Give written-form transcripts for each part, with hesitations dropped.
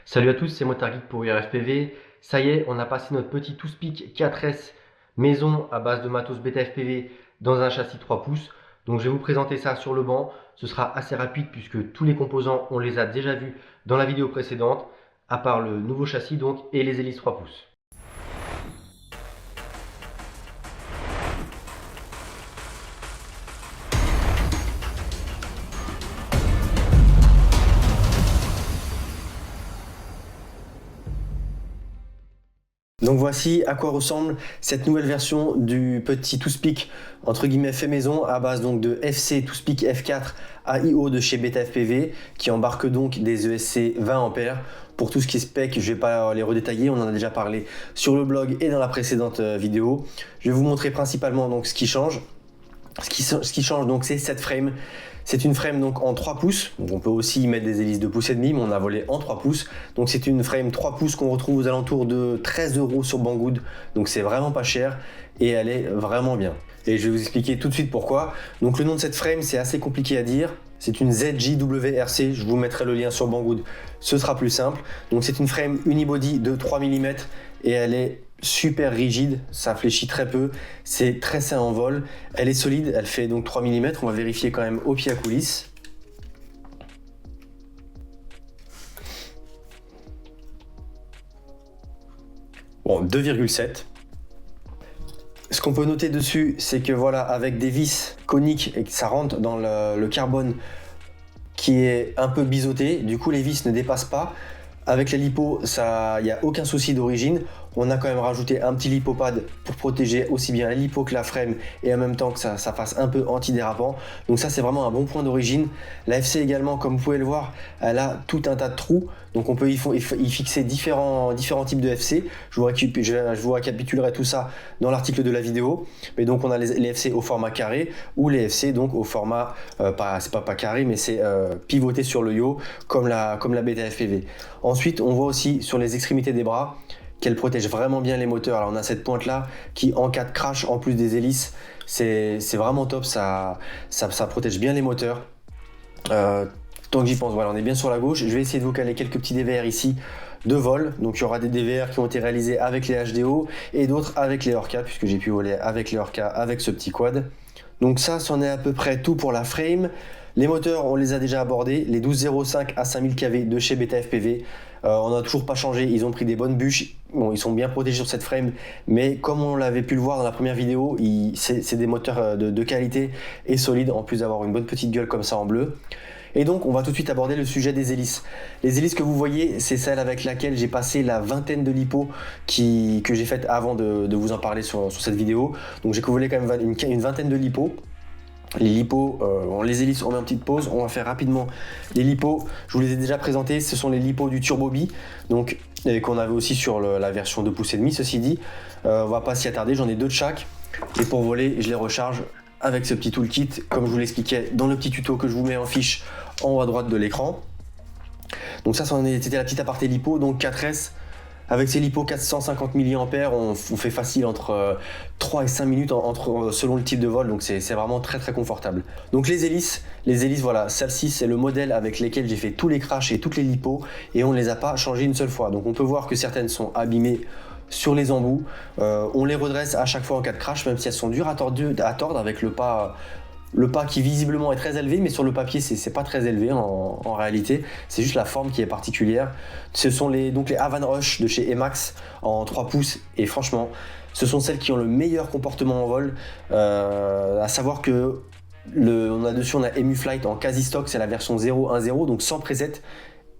Salut à tous, c'est Motard Geek pour IRFPV. Ça y est, on a passé notre petit TooSpeak 4S maison à base de matos BTFPV dans un châssis 3 pouces. Donc je vais vous présenter ça sur le banc. Ce sera assez rapide puisque tous les composants, on les a déjà vus dans la vidéo précédente, à part le nouveau châssis donc et les hélices 3 pouces. Donc voici à quoi ressemble cette nouvelle version du petit TooSpeak entre guillemets fait maison à base donc de FC TooSpeak F4 AIO de chez BTFPV qui embarque donc des ESC 20 A. Pour tout ce qui est spec, je ne vais pas les redétailler, on en a déjà parlé sur le blog et dans la précédente vidéo. Je vais vous montrer principalement donc ce qui change. Ce qui change donc c'est cette frame. C'est une frame donc en 3 pouces, donc on peut aussi y mettre des hélices de pouces et demi, mais on a volé en 3 pouces. Donc c'est une frame 3 pouces qu'on retrouve aux alentours de 13 € sur Banggood, donc c'est vraiment pas cher et elle est vraiment bien. Et je vais vous expliquer tout de suite pourquoi. Donc le nom de cette frame c'est assez compliqué à dire, c'est une ZJWRC, je vous mettrai le lien sur Banggood, ce sera plus simple. Donc c'est une frame unibody de 3 mm et elle est super rigide, ça fléchit très peu, c'est très sain en vol, elle est solide, elle fait donc 3 mm, on va vérifier quand même au pied à coulisses. Bon, 2,7. Ce qu'on peut noter dessus, c'est que voilà, avec des vis coniques et que ça rentre dans le carbone qui est un peu biseauté, du coup les vis ne dépassent pas. Avec les lipos, il n'y a aucun souci d'origine. On a quand même rajouté un petit lipopad pour protéger aussi bien la lipo que la frame et en même temps que ça fasse un peu antidérapant. Donc ça c'est vraiment un bon point d'origine. La FC également, comme vous pouvez le voir, elle a tout un tas de trous. Donc on peut y fixer différents types de FC. Je vous récapitulerai tout ça dans l'article de la vidéo. Mais donc on a les FC au format carré ou les FC donc au format, c'est pas carré mais c'est pivoté sur le yaw comme la BTFPV. Ensuite on voit aussi sur les extrémités des bras qu'elle protège vraiment bien les moteurs. Alors on a cette pointe là qui en cas de crash en plus des hélices, c'est vraiment top, ça protège bien les moteurs. Tant que j'y pense, voilà, on est bien sur la gauche. Je vais essayer de vous caler quelques petits DVR ici de vol. Donc il y aura des DVR qui ont été réalisés avec les HDO et d'autres avec les Orca, puisque j'ai pu voler avec les Orca avec ce petit quad. Donc ça, c'en est à peu près tout pour la frame. Les moteurs, on les a déjà abordés, les 1205 à 5000 kV de chez BTFPV. On n'a toujours pas changé, ils ont pris des bonnes bûches. Bon, ils sont bien protégés sur cette frame, mais comme on l'avait pu le voir dans la première vidéo, c'est des moteurs de qualité et solides, en plus d'avoir une bonne petite gueule comme ça en bleu. Et donc on va tout de suite aborder le sujet des hélices. Les hélices que vous voyez, c'est celle avec laquelle j'ai passé la vingtaine de lipos que j'ai faites avant de vous en parler sur cette vidéo. Donc j'ai volé quand même une vingtaine de lipos. Les lipos, les hélices, on met une petite pause, on va faire rapidement les lipos. Je vous les ai déjà présentés, ce sont les lipos du Turbobi, donc qu'on avait aussi sur la version 2,5 pouces. Ceci dit, on va pas s'y attarder, j'en ai deux de chaque. Et pour voler, je les recharge avec ce petit toolkit, comme je vous l'expliquais dans le petit tuto que je vous mets en fiche en haut à droite de l'écran. Donc ça, c'était la petite aparté lipo, donc 4S. Avec ces lipos 450 mAh, on fait facile entre 3 et 5 minutes selon le type de vol, donc c'est vraiment très très confortable. Donc les hélices voilà, celle-ci c'est le modèle avec lesquels j'ai fait tous les crashs et toutes les lipos et on ne les a pas changées une seule fois. Donc on peut voir que certaines sont abîmées sur les embouts, on les redresse à chaque fois en cas de crash, même si elles sont dures à tordre avec le pas qui visiblement est très élevé, mais sur le papier c'est pas très élevé en réalité, c'est juste la forme qui est particulière. Ce sont donc les Havan Rush de chez Emax en 3 pouces et franchement ce sont celles qui ont le meilleur comportement en vol, à savoir que on a Emu Flight en quasi stock, c'est la version 0.1.0 donc sans preset.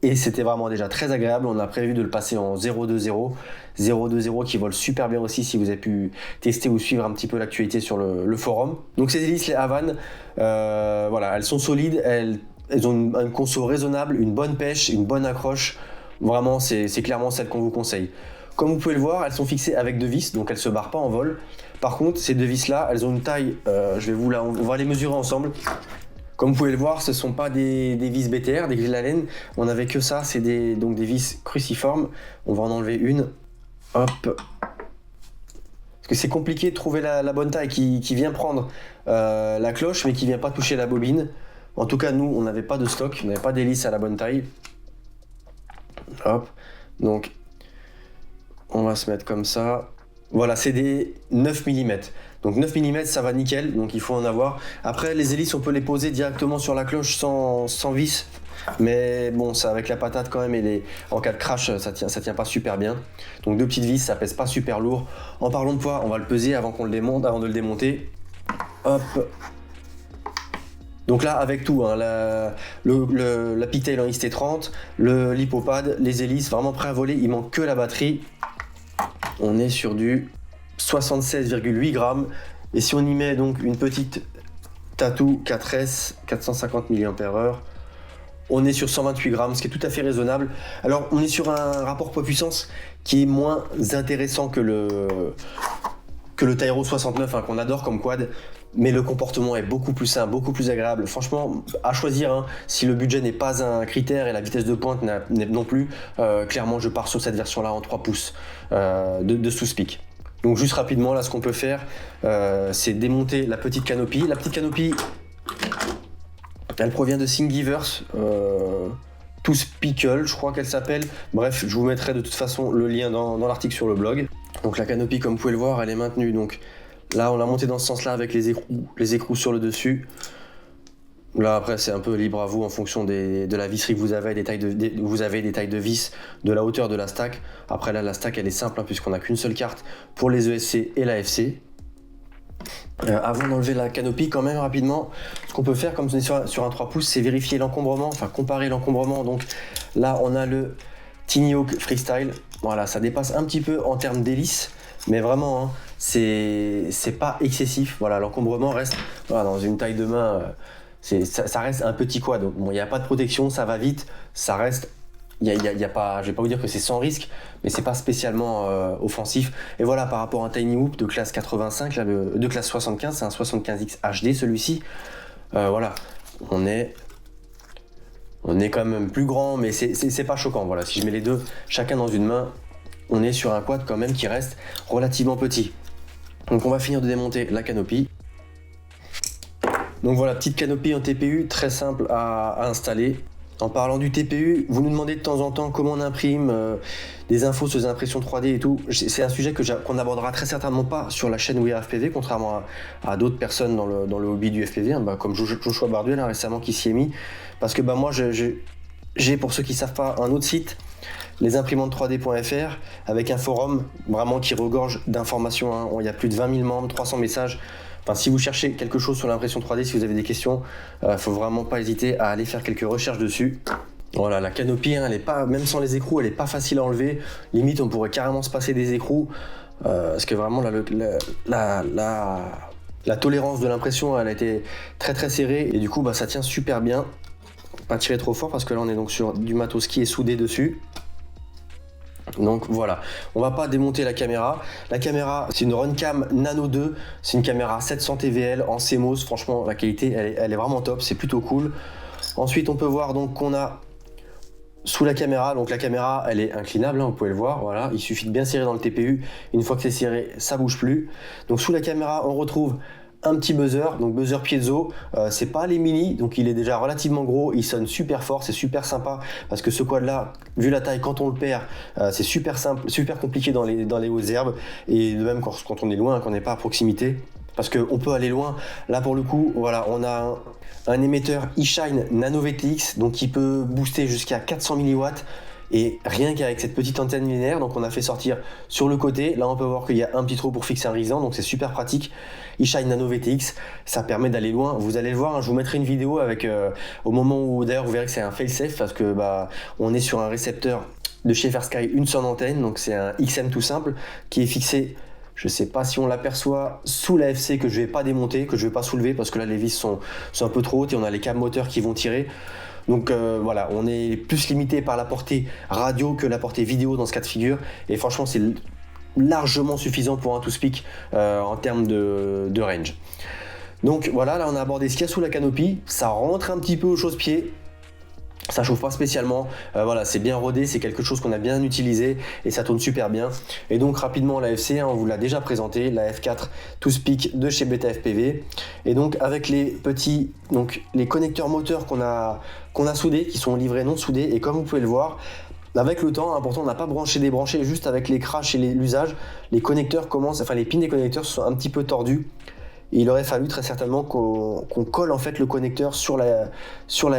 Et c'était vraiment déjà très agréable. On a prévu de le passer en 0.2.0. 0.2.0 qui vole super bien aussi si vous avez pu tester ou suivre un petit peu l'actualité sur le forum. Donc ces hélices, les Havan, voilà, elles sont solides, elles ont une conso raisonnable, une bonne pêche, une bonne accroche. Vraiment, c'est clairement celle qu'on vous conseille. Comme vous pouvez le voir, elles sont fixées avec deux vis, donc elles ne se barrent pas en vol. Par contre, ces deux vis-là, elles ont une taille, on va les mesurer ensemble. Comme vous pouvez le voir, ce ne sont pas des vis BTR, des grilles à laine. On n'avait que ça, c'est donc des vis cruciformes. On va en enlever une. Hop. Parce que c'est compliqué de trouver la bonne taille qui vient prendre la cloche, mais qui ne vient pas toucher la bobine. En tout cas, nous, on n'avait pas de stock, on n'avait pas d'hélice à la bonne taille. Hop, donc on va se mettre comme ça. Voilà, c'est des 9 mm. Donc 9 mm, ça va nickel, donc il faut en avoir. Après, les hélices, on peut les poser directement sur la cloche sans vis. Mais bon, ça avec la patate quand même, et en cas de crash, ça tient pas super bien. Donc 2 petites vis, ça pèse pas super lourd. En parlant de poids, on va le peser avant de le démonter. Hop. Donc là, avec tout, hein, la pigtail en XT30, l'hippopad, les hélices, vraiment prêt à voler, il manque que la batterie. On est sur du 76,8 grammes. Et si on y met donc une petite Tattoo 4S 450 mAh, on est sur 128 grammes, ce qui est tout à fait raisonnable. Alors, on est sur un rapport poids-puissance qui est moins intéressant que le Tyro 69, hein, qu'on adore comme quad. Mais le comportement est beaucoup plus simple, beaucoup plus agréable. Franchement, à choisir, hein, si le budget n'est pas un critère et la vitesse de pointe n'est non plus, clairement, je pars sur cette version-là en 3 pouces de sous-speak. Donc juste rapidement, là, ce qu'on peut faire, c'est démonter la petite canopie. La petite canopie, elle provient de Thingiverse, Toothpickle, je crois qu'elle s'appelle. Bref, je vous mettrai de toute façon le lien dans l'article sur le blog. Donc la canopie, comme vous pouvez le voir, elle est maintenue. Donc là, on l'a montée dans ce sens-là avec les écrous sur le dessus. Là, après, c'est un peu libre à vous en fonction de la visserie que vous avez, des tailles de vis, de la hauteur de la stack. Après, là, la stack, elle est simple, hein, puisqu'on n'a qu'une seule carte pour les ESC et la FC. Avant d'enlever la canopie, quand même, rapidement, ce qu'on peut faire, comme on est sur un 3 pouces, c'est vérifier l'encombrement, enfin comparer l'encombrement. Donc là, on a le Tiny Hawk Freestyle. Voilà, ça dépasse un petit peu en termes d'hélice, mais vraiment, hein, c'est pas excessif. Voilà, l'encombrement reste dans une taille de main. Ça reste un petit quad. Donc, bon, il n'y a pas de protection, ça va vite, ça reste. Y a pas, je vais pas vous dire que c'est sans risque, mais c'est pas spécialement offensif. Et voilà, par rapport à un Tiny Whoop de classe 85, là, de classe 75, c'est un 75X HD celui-ci. Voilà, on est quand même plus grand, mais c'est pas choquant. Voilà, si je mets les deux chacun dans une main, on est sur un quad quand même qui reste relativement petit. Donc on va finir de démonter la canopie. Donc voilà, petite canopie en TPU, très simple à installer. En parlant du TPU, vous nous demandez de temps en temps comment on imprime, des infos sur les impressions 3D et tout. C'est un sujet qu'on n'abordera très certainement pas sur la chaîne We Are FPV, contrairement à d'autres personnes dans le hobby du FPV, hein, comme Joshua Barduel, hein, récemment, qui s'y est mis. Parce que moi, j'ai, pour ceux qui ne savent pas, un autre site, lesimprimantes3d.fr, avec un forum vraiment qui regorge d'informations. Hein. Il y a plus de 20 000 membres, 300 messages. Enfin, si vous cherchez quelque chose sur l'impression 3D, si vous avez des questions, faut vraiment pas hésiter à aller faire quelques recherches dessus. Voilà, la canopie, hein, elle est pas, même sans les écrous, elle est pas facile à enlever. Limite, on pourrait carrément se passer des écrous, parce que vraiment la tolérance de l'impression, elle a été très très serrée, et du coup, ça tient super bien. Pas tirer trop fort, parce que là, on est donc sur du matos qui est soudé dessus. Donc voilà, on va pas démonter la caméra. La caméra, c'est une Runcam Nano 2, c'est une caméra 700 TVL en CMOS. Franchement, la qualité, elle est vraiment top, c'est plutôt cool. Ensuite, on peut voir donc qu'on a sous la caméra, donc la caméra, elle est inclinable, hein, vous pouvez le voir. Voilà, il suffit de bien serrer dans le TPU. Une fois que c'est serré, ça bouge plus. Donc sous la caméra, on retrouve un petit buzzer, donc buzzer piezo, c'est pas les mini, donc il est déjà relativement gros, il sonne super fort, c'est super sympa, parce que ce quad là, vu la taille, quand on le perd, c'est super simple, super compliqué dans les hautes herbes, et de même quand on est loin, quand on n'est pas à proximité, parce qu'on peut aller loin. Là pour le coup, voilà, on a un émetteur eShine Nano VTX, donc qui peut booster jusqu'à 400 mW, et rien qu'avec cette petite antenne linéaire, donc on a fait sortir sur le côté, là on peut voir qu'il y a un petit trou pour fixer un rixant, donc c'est super pratique. eShine Nano VTX, ça permet d'aller loin, vous allez le voir, hein, je vous mettrai une vidéo avec, au moment où d'ailleurs vous verrez que c'est un fail-safe, parce que on est sur un récepteur de chez Farsky, une seule antenne, donc c'est un XM tout simple, qui est fixé, je sais pas si on l'aperçoit, sous la FC, que je vais pas démonter, que je vais pas soulever, parce que là les vis sont un peu trop hautes, et on a les câbles moteurs qui vont tirer. Donc voilà, on est plus limité par la portée radio que la portée vidéo dans ce cas de figure, et franchement c'est largement suffisant pour un to-speak en termes de range. Donc voilà, là on a abordé ce qu'il y a sous la canopie, ça rentre un petit peu au chausse-pied, ça chauffe pas spécialement, voilà, c'est bien rodé, c'est quelque chose qu'on a bien utilisé et ça tourne super bien. Et donc rapidement, la FC, hein, on vous l'a déjà présenté, la F4 To-Speak de chez Beta FPV. Et donc avec les connecteurs moteurs qu'on a soudés, qui sont livrés non soudés, et comme vous pouvez le voir, Avec le temps, important, on n'a pas débranché, juste avec les crashs et l'usage, les connecteurs commencent, enfin les pins des connecteurs sont un petit peu tordus. Et il aurait fallu très certainement qu'on colle en fait le connecteur sur la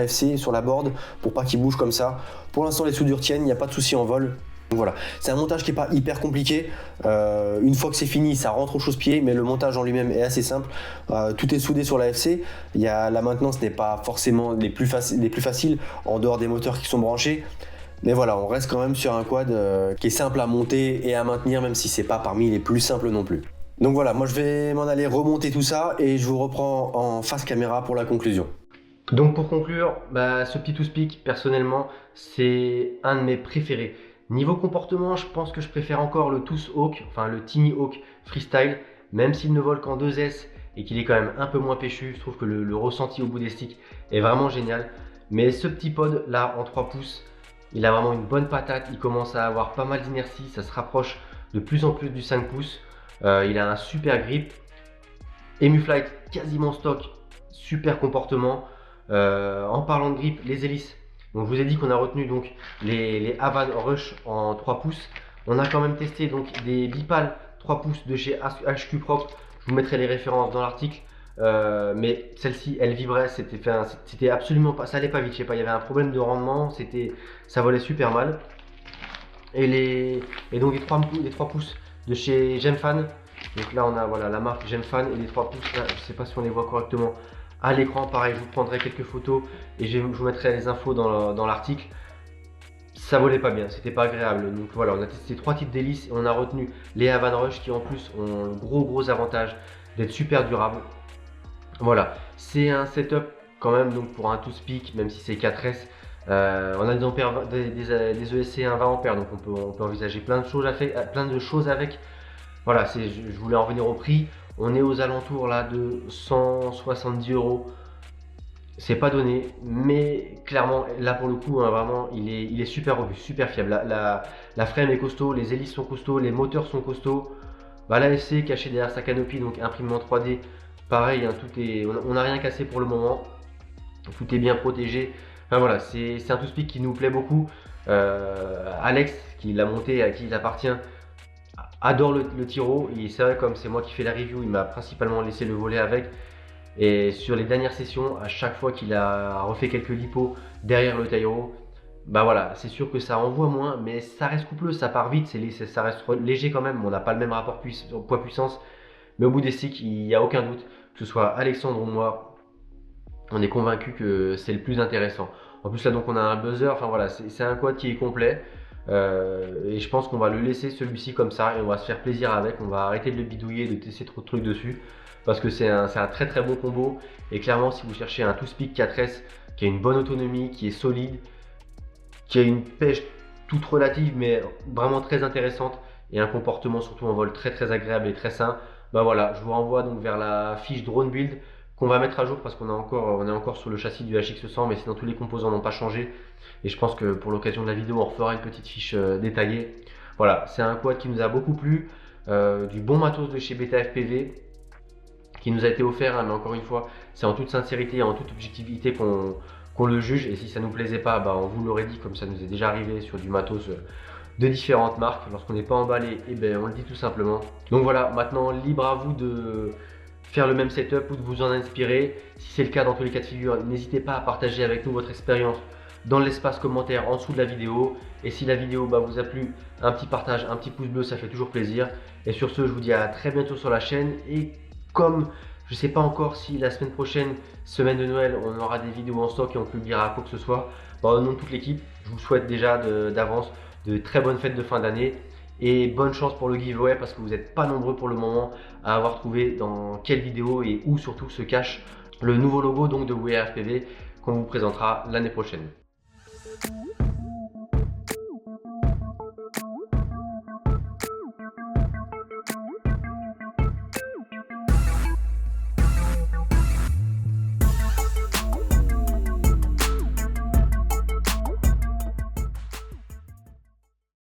FC, sur la board, pour pas qu'il bouge comme ça. Pour l'instant, les soudures tiennent, il n'y a pas de souci en vol. Donc voilà, c'est un montage qui n'est pas hyper compliqué. Une fois que c'est fini, ça rentre au chausse-pied, mais le montage en lui-même est assez simple. Tout est soudé sur la FC. La maintenance n'est pas forcément les plus faciles en dehors des moteurs qui sont branchés. Mais voilà, on reste quand même sur un quad qui est simple à monter et à maintenir, même si c'est pas parmi les plus simples non plus. Donc voilà, moi je vais m'en aller remonter tout ça et je vous reprends en face caméra pour la conclusion. Donc pour conclure, ce petit to-speak, personnellement, c'est un de mes préférés. Niveau comportement, je pense que je préfère encore le Tooth Hawk, enfin le Tiny Hawk Freestyle, même s'il ne vole qu'en 2S et qu'il est quand même un peu moins péchu, je trouve que le ressenti au bout des sticks est vraiment génial. Mais ce petit pod là en 3 pouces, il a vraiment une bonne patate, il commence à avoir pas mal d'inertie, ça se rapproche de plus en plus du 5 pouces. Il a un super grip. EmuFlight quasiment stock, super comportement. En parlant de grip, les hélices. Donc je vous ai dit qu'on a retenu donc les Havan Rush en 3 pouces. On a quand même testé donc des Bipal 3 pouces de chez HQ Prop. Je vous mettrai les références dans l'article. Mais celle-ci, elle vibrait, c'était absolument pas, ça allait pas vite, je sais pas, il y avait un problème de rendement, ça volait super mal. Et donc les 3 pouces de chez Gemfan. Donc là on a voilà la marque Gemfan et les 3 pouces là, je sais pas si on les voit correctement à l'écran. Pareil, je vous prendrai quelques photos et je vous mettrai les infos dans l'article. Ça volait pas bien, c'était pas agréable. Donc voilà, on a testé 3 types d'hélices et on a retenu les Havan Rush qui en plus ont le gros avantage d'être super durables. Voilà, c'est un setup quand même donc pour un to-speak, même si c'est 4S. On a des ampères, des ESC 1 20 ampères, donc on peut envisager plein de choses avec. Voilà, je voulais en revenir au prix. On est aux alentours là de 170 €. C'est pas donné, mais clairement là pour le coup, hein, vraiment, il est super robuste, super fiable. La frame est costaud, les hélices sont costauds, les moteurs sont costauds. L'AFC caché derrière sa canopie, donc imprimé en 3D. Pareil, hein, on n'a rien cassé pour le moment. Tout est bien protégé. Enfin voilà, c'est un to-speak qui nous plaît beaucoup. Alex, qui l'a monté, à qui il appartient, adore le Tiro. Et c'est vrai, comme c'est moi qui fais la review, il m'a principalement laissé le voler avec. Et sur les dernières sessions, à chaque fois qu'il a refait quelques lipos derrière le Tiro, voilà, c'est sûr que ça envoie moins, mais ça reste coupleux, ça part vite, ça reste léger quand même. On n'a pas le même rapport poids-puissance, mais au bout des sticks, il n'y a aucun doute, que ce soit Alexandre ou moi, on est convaincu que c'est le plus intéressant. En plus là donc on a un buzzer, enfin voilà, c'est un quad qui est complet. Et je pense qu'on va le laisser celui-ci comme ça et on va se faire plaisir avec. On va arrêter de le bidouiller, de tester trop de trucs dessus, parce que c'est un très bon combo. Et clairement, si vous cherchez un to-speak 4S qui a une bonne autonomie, qui est solide, qui a une pêche toute relative mais vraiment très intéressante et un comportement surtout en vol très agréable et très sain, voilà, je vous renvoie donc vers la fiche drone build qu'on va mettre à jour parce qu'on est encore sur le châssis du HX100, mais sinon tous les composants n'ont pas changé. Et je pense que pour l'occasion de la vidéo, on refera une petite fiche détaillée. Voilà, c'est un quad qui nous a beaucoup plu, du bon matos de chez Beta FPV, qui nous a été offert, hein, mais encore une fois, c'est en toute sincérité et en toute objectivité qu'on le juge. Et si ça nous plaisait pas, on vous l'aurait dit, comme ça nous est déjà arrivé sur du matos de différentes marques. Lorsqu'on n'est pas emballé, on le dit tout simplement. Donc voilà, maintenant libre à vous de faire le même setup ou de vous en inspirer. Si c'est le cas, dans tous les cas de figure, n'hésitez pas à partager avec nous votre expérience dans l'espace commentaire en dessous de la vidéo. Et si la vidéo vous a plu, un petit partage, un petit pouce bleu, ça fait toujours plaisir. Et sur ce, je vous dis à très bientôt sur la chaîne. Et comme je ne sais pas encore si la semaine prochaine, semaine de Noël, on aura des vidéos en stock et on publiera quoi que ce soit, au nom de toute l'équipe, je vous souhaite déjà d'avance de très bonnes fêtes de fin d'année. Et bonne chance pour le giveaway parce que vous n'êtes pas nombreux pour le moment à avoir trouvé dans quelle vidéo et où surtout se cache le nouveau logo donc de WeAreFPV qu'on vous présentera l'année prochaine.